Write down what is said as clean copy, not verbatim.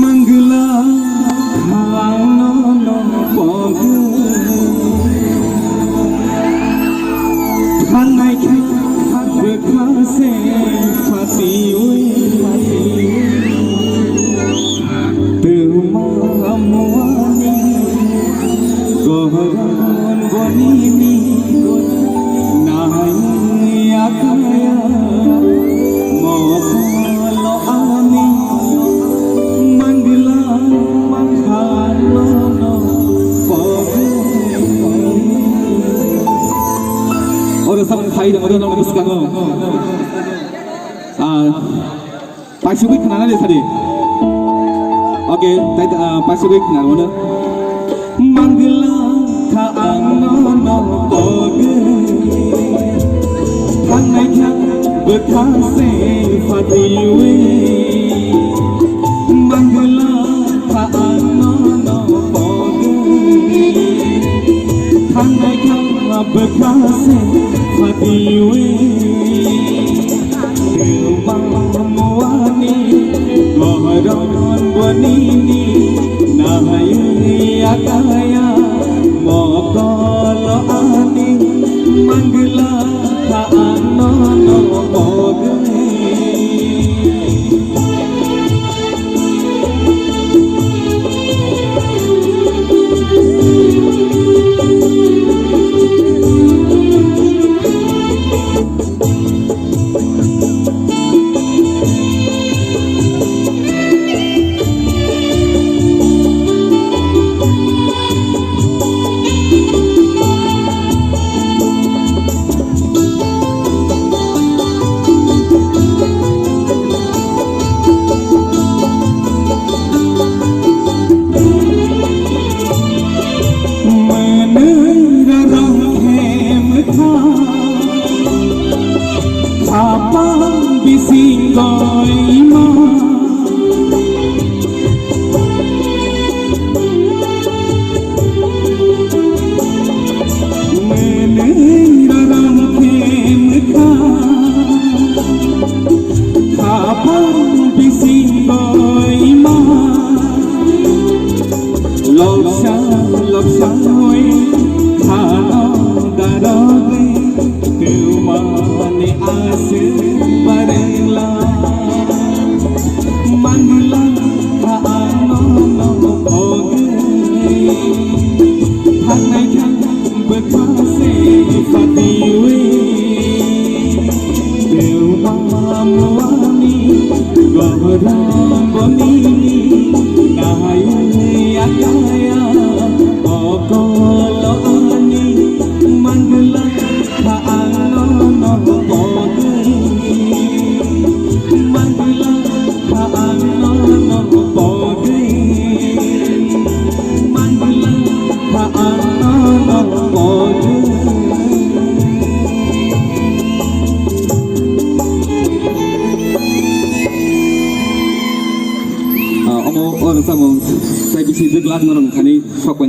मंगला खानो नो पग खानाय खासे फाती तुमामुआनी गोहरन गोनीनी नाई आकाया मोहलो आनी मंगला खानो नो पग और सब खाई दंग दंग दंग सुकांगो पाइसुबि खाना दे सादि ओके ताई पाइसुबि खाना मोनो मंगला खानो नो पग खानाय खा बखासे फातिवे मंगला खानो नो पग खानाय खा बखासे फातिवे तुमामुआनी गोहरन गोनीनी नाई आकाया मोकलो आनी मंगला खानो नो पग और सामो साइ बिसि जोगलान नरम खानि सकबाय